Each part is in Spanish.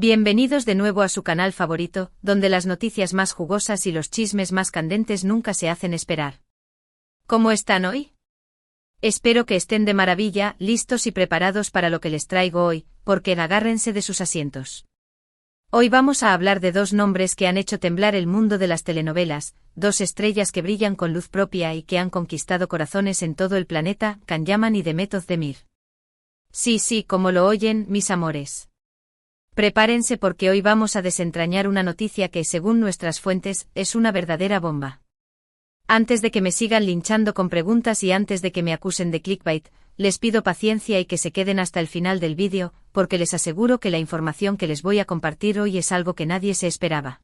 Bienvenidos de nuevo a su canal favorito, donde las noticias más jugosas y los chismes más candentes nunca se hacen esperar. ¿Cómo están hoy? Espero que estén de maravilla, listos y preparados para lo que les traigo hoy, porque agárrense de sus asientos. Hoy vamos a hablar de dos nombres que han hecho temblar el mundo de las telenovelas, dos estrellas que brillan con luz propia y que han conquistado corazones en todo el planeta, Can Yaman y Demet Özdemir. Sí, como lo oyen, mis amores. Prepárense porque hoy vamos a desentrañar una noticia que, según nuestras fuentes, es una verdadera bomba. Antes de que me sigan linchando con preguntas y antes de que me acusen de clickbait, les pido paciencia y que se queden hasta el final del vídeo, porque les aseguro que la información que les voy a compartir hoy es algo que nadie se esperaba.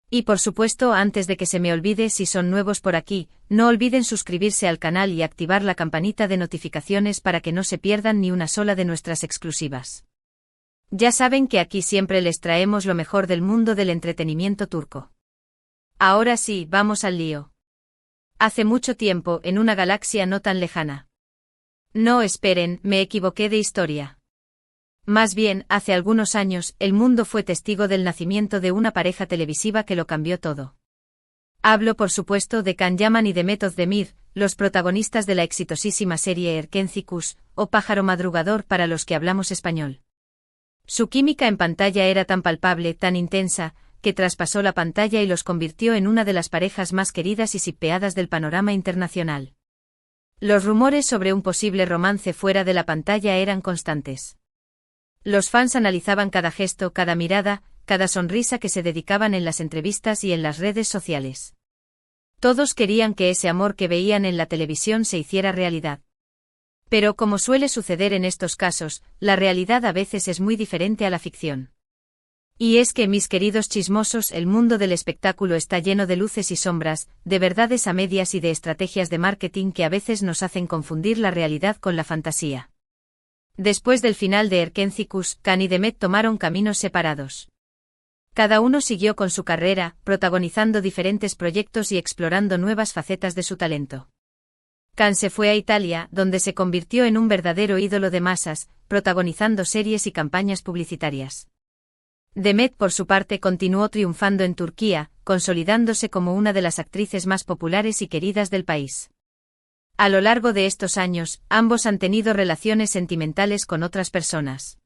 Y por supuesto, antes de que se me olvide, si son nuevos por aquí, no olviden suscribirse al canal y activar la campanita de notificaciones para que no se pierdan ni una sola de nuestras exclusivas. Ya saben que aquí siempre les traemos lo mejor del mundo del entretenimiento turco. Ahora sí, vamos al lío. Hace mucho tiempo, en una galaxia no tan lejana. No, esperen, me equivoqué de historia. Más bien, hace algunos años, el mundo fue testigo del nacimiento de una pareja televisiva que lo cambió todo. Hablo por supuesto de Can Yaman y Demet Özdemir, los protagonistas de la exitosísima serie Erkenci Kuş, o Pájaro Madrugador para los que hablamos español. Su química en pantalla era tan palpable, tan intensa, que traspasó la pantalla y los convirtió en una de las parejas más queridas y shippeadas del panorama internacional. Los rumores sobre un posible romance fuera de la pantalla eran constantes. Los fans analizaban cada gesto, cada mirada, cada sonrisa que se dedicaban en las entrevistas y en las redes sociales. Todos querían que ese amor que veían en la televisión se hiciera realidad. Pero como suele suceder en estos casos, la realidad a veces es muy diferente a la ficción. Y es que, mis queridos chismosos, el mundo del espectáculo está lleno de luces y sombras, de verdades a medias y de estrategias de marketing que a veces nos hacen confundir la realidad con la fantasía. Después del final de Erkenci Kuş, Can y Demet tomaron caminos separados. Cada uno siguió con su carrera, protagonizando diferentes proyectos y explorando nuevas facetas de su talento. Can se fue a Italia, donde se convirtió en un verdadero ídolo de masas, protagonizando series y campañas publicitarias. Demet, por su parte, continuó triunfando en Turquía, consolidándose como una de las actrices más populares y queridas del país. A lo largo de estos años, ambos han tenido relaciones sentimentales con otras personas.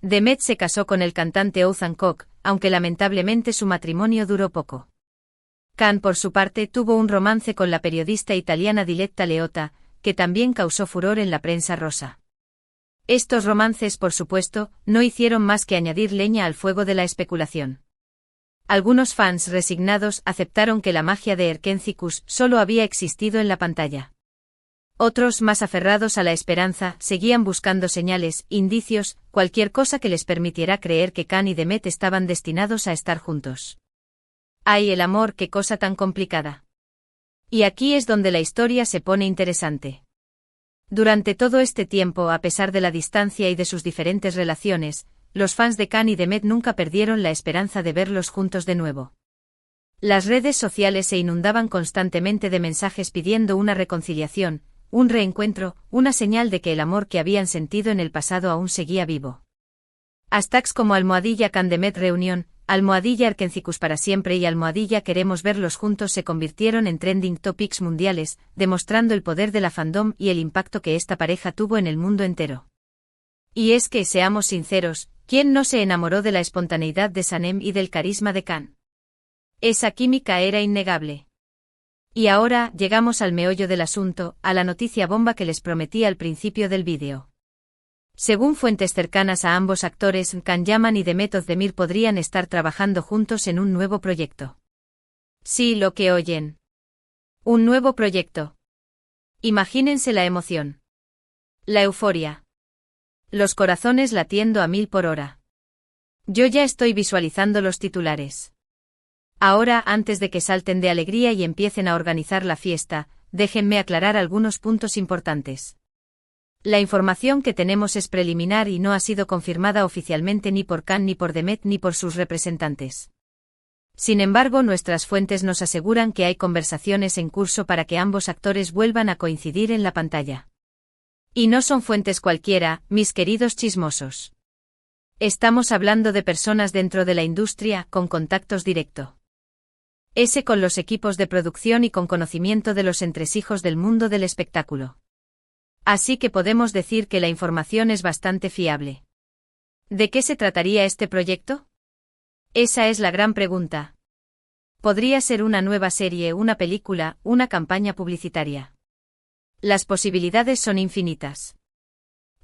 Demet se casó con el cantante Oğuzhan Koç, aunque lamentablemente su matrimonio duró poco. Can, por su parte, tuvo un romance con la periodista italiana Diletta Leotta, que también causó furor en la prensa rosa. Estos romances, por supuesto, no hicieron más que añadir leña al fuego de la especulación. Algunos fans resignados aceptaron que la magia de Erkenci Kuş solo había existido en la pantalla. Otros, más aferrados a la esperanza, seguían buscando señales, indicios, cualquier cosa que les permitiera creer que Can y Demet estaban destinados a estar juntos. ¡Ay, el amor, qué cosa tan complicada! Y aquí es donde la historia se pone interesante. Durante todo este tiempo, a pesar de la distancia y de sus diferentes relaciones, los fans de Can y Demet nunca perdieron la esperanza de verlos juntos de nuevo. Las redes sociales se inundaban constantemente de mensajes pidiendo una reconciliación, un reencuentro, una señal de que el amor que habían sentido en el pasado aún seguía vivo. Hashtags como #Can Demet Reunión, #Erkenci Kuş para siempre y #Queremos verlos juntos se convirtieron en trending topics mundiales, demostrando el poder de la fandom y el impacto que esta pareja tuvo en el mundo entero. Y es que, seamos sinceros, ¿quién no se enamoró de la espontaneidad de Sanem y del carisma de Can? Esa química era innegable. Y ahora, llegamos al meollo del asunto, a la noticia bomba que les prometí al principio del vídeo. Según fuentes cercanas a ambos actores, Can Yaman y Demet Özdemir podrían estar trabajando juntos en un nuevo proyecto. Sí, lo que oyen. Un nuevo proyecto. Imagínense la emoción. La euforia. Los corazones latiendo a 1000 por hora. Yo ya estoy visualizando los titulares. Ahora, antes de que salten de alegría y empiecen a organizar la fiesta, déjenme aclarar algunos puntos importantes. La información que tenemos es preliminar y no ha sido confirmada oficialmente ni por Can ni por Demet ni por sus representantes. Sin embargo, nuestras fuentes nos aseguran que hay conversaciones en curso para que ambos actores vuelvan a coincidir en la pantalla. Y no son fuentes cualquiera, mis queridos chismosos. Estamos hablando de personas dentro de la industria, con contactos directo. Con los equipos de producción y con conocimiento de los entresijos del mundo del espectáculo. Así que podemos decir que la información es bastante fiable. ¿De qué se trataría este proyecto? Esa es la gran pregunta. Podría ser una nueva serie, una película, una campaña publicitaria. Las posibilidades son infinitas.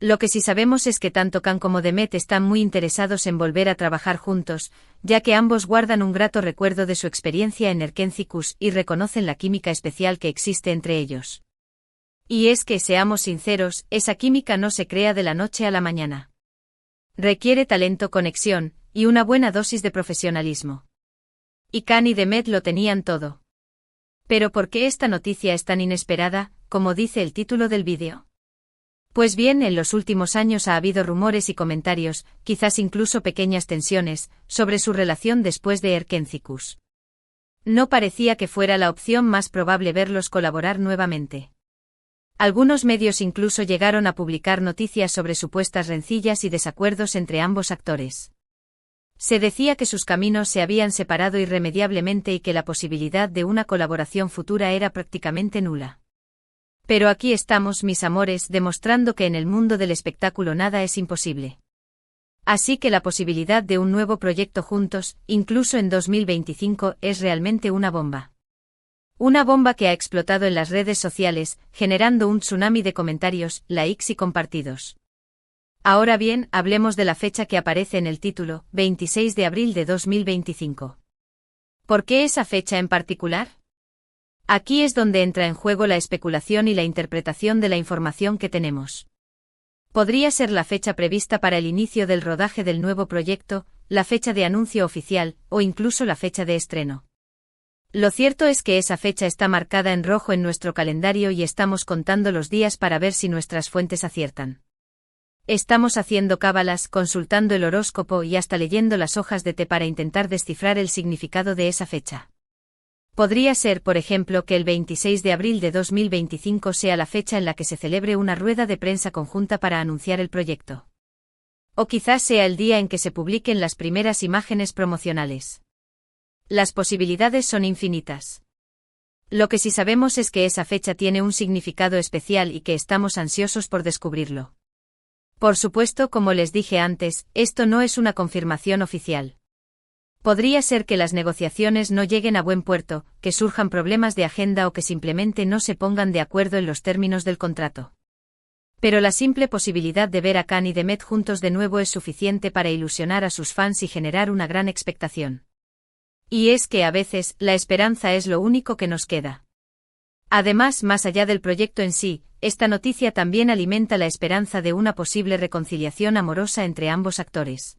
Lo que sí sabemos es que tanto Can como Demet están muy interesados en volver a trabajar juntos, ya que ambos guardan un grato recuerdo de su experiencia en Erkentzikos y reconocen la química especial que existe entre ellos. Y es que, seamos sinceros, esa química no se crea de la noche a la mañana. Requiere talento, conexión, y una buena dosis de profesionalismo. Y Can y Demet lo tenían todo. Pero ¿por qué esta noticia es tan inesperada, como dice el título del vídeo? Pues bien, en los últimos años ha habido rumores y comentarios, quizás incluso pequeñas tensiones, sobre su relación después de Erkentzikos. No parecía que fuera la opción más probable verlos colaborar nuevamente. Algunos medios incluso llegaron a publicar noticias sobre supuestas rencillas y desacuerdos entre ambos actores. Se decía que sus caminos se habían separado irremediablemente y que la posibilidad de una colaboración futura era prácticamente nula. Pero aquí estamos, mis amores, demostrando que en el mundo del espectáculo nada es imposible. Así que la posibilidad de un nuevo proyecto juntos, incluso en 2025, es realmente una bomba. Una bomba que ha explotado en las redes sociales, generando un tsunami de comentarios, likes y compartidos. Ahora bien, hablemos de la fecha que aparece en el título, 26 de abril de 2025. ¿Por qué esa fecha en particular? Aquí es donde entra en juego la especulación y la interpretación de la información que tenemos. Podría ser la fecha prevista para el inicio del rodaje del nuevo proyecto, la fecha de anuncio oficial, o incluso la fecha de estreno. Lo cierto es que esa fecha está marcada en rojo en nuestro calendario y estamos contando los días para ver si nuestras fuentes aciertan. Estamos haciendo cábalas, consultando el horóscopo y hasta leyendo las hojas de té para intentar descifrar el significado de esa fecha. Podría ser, por ejemplo, que el 26 de abril de 2025 sea la fecha en la que se celebre una rueda de prensa conjunta para anunciar el proyecto. O quizás sea el día en que se publiquen las primeras imágenes promocionales. Las posibilidades son infinitas. Lo que sí sabemos es que esa fecha tiene un significado especial y que estamos ansiosos por descubrirlo. Por supuesto, como les dije antes, esto no es una confirmación oficial. Podría ser que las negociaciones no lleguen a buen puerto, que surjan problemas de agenda o que simplemente no se pongan de acuerdo en los términos del contrato. Pero la simple posibilidad de ver a Can y Demet juntos de nuevo es suficiente para ilusionar a sus fans y generar una gran expectación. Y es que a veces, la esperanza es lo único que nos queda. Además, más allá del proyecto en sí, esta noticia también alimenta la esperanza de una posible reconciliación amorosa entre ambos actores.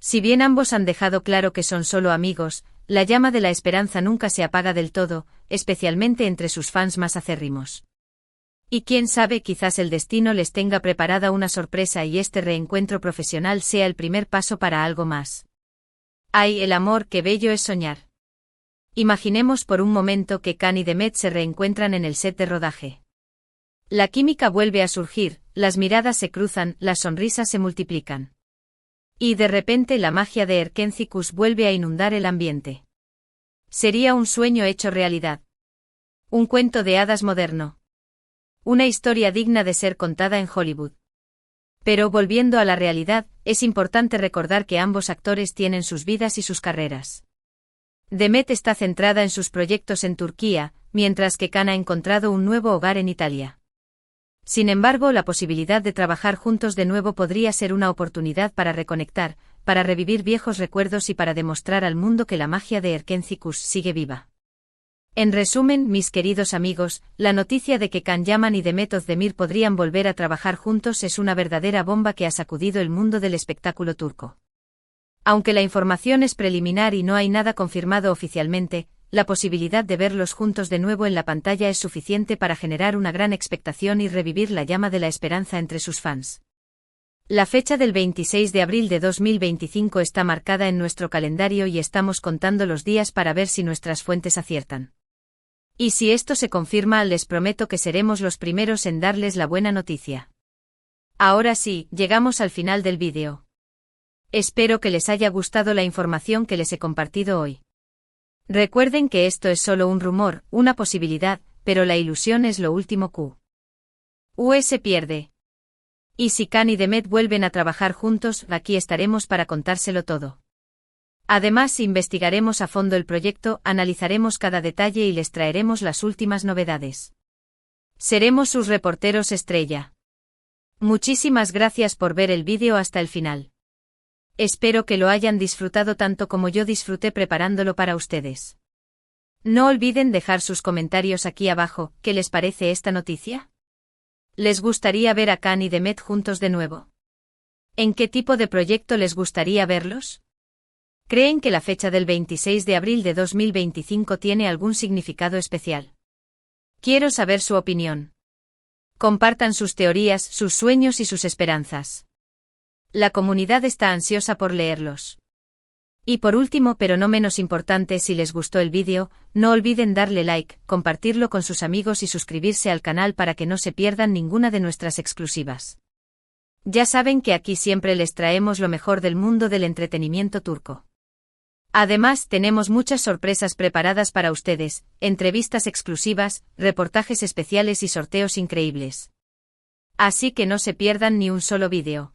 Si bien ambos han dejado claro que son solo amigos, la llama de la esperanza nunca se apaga del todo, especialmente entre sus fans más acérrimos. Y quién sabe, quizás el destino les tenga preparada una sorpresa y este reencuentro profesional sea el primer paso para algo más. ¡Ay, el amor, qué bello es soñar! Imaginemos por un momento que Can y Demet se reencuentran en el set de rodaje. La química vuelve a surgir, las miradas se cruzan, las sonrisas se multiplican. Y de repente la magia de Erkentzikos vuelve a inundar el ambiente. Sería un sueño hecho realidad. Un cuento de hadas moderno. Una historia digna de ser contada en Hollywood. Pero volviendo a la realidad, es importante recordar que ambos actores tienen sus vidas y sus carreras. Demet está centrada en sus proyectos en Turquía, mientras que Can ha encontrado un nuevo hogar en Italia. Sin embargo, la posibilidad de trabajar juntos de nuevo podría ser una oportunidad para reconectar, para revivir viejos recuerdos y para demostrar al mundo que la magia de Erkentzikos sigue viva. En resumen, mis queridos amigos, la noticia de que Can Yaman y Demet Özdemir podrían volver a trabajar juntos es una verdadera bomba que ha sacudido el mundo del espectáculo turco. Aunque la información es preliminar y no hay nada confirmado oficialmente, la posibilidad de verlos juntos de nuevo en la pantalla es suficiente para generar una gran expectación y revivir la llama de la esperanza entre sus fans. La fecha del 26 de abril de 2025 está marcada en nuestro calendario y estamos contando los días para ver si nuestras fuentes aciertan. Y si esto se confirma, les prometo que seremos los primeros en darles la buena noticia. Ahora sí, llegamos al final del vídeo. Espero que les haya gustado la información que les he compartido hoy. Recuerden que esto es solo un rumor, una posibilidad, pero la ilusión es lo último que se pierde. Y si Khan y Demet vuelven a trabajar juntos, aquí estaremos para contárselo todo. Además, investigaremos a fondo el proyecto, analizaremos cada detalle y les traeremos las últimas novedades. Seremos sus reporteros estrella. Muchísimas gracias por ver el vídeo hasta el final. Espero que lo hayan disfrutado tanto como yo disfruté preparándolo para ustedes. No olviden dejar sus comentarios aquí abajo. ¿Qué les parece esta noticia? ¿Les gustaría ver a Khan y Demet juntos de nuevo? ¿En qué tipo de proyecto les gustaría verlos? ¿Creen que la fecha del 26 de abril de 2025 tiene algún significado especial? Quiero saber su opinión. Compartan sus teorías, sus sueños y sus esperanzas. La comunidad está ansiosa por leerlos. Y por último, pero no menos importante, si les gustó el vídeo, no olviden darle like, compartirlo con sus amigos y suscribirse al canal para que no se pierdan ninguna de nuestras exclusivas. Ya saben que aquí siempre les traemos lo mejor del mundo del entretenimiento turco. Además, tenemos muchas sorpresas preparadas para ustedes, entrevistas exclusivas, reportajes especiales y sorteos increíbles. Así que no se pierdan ni un solo vídeo.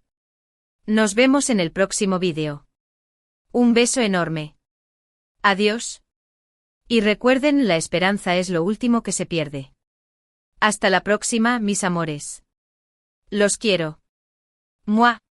Nos vemos en el próximo vídeo. Un beso enorme. Adiós. Y recuerden, la esperanza es lo último que se pierde. Hasta la próxima, mis amores. Los quiero. Mua.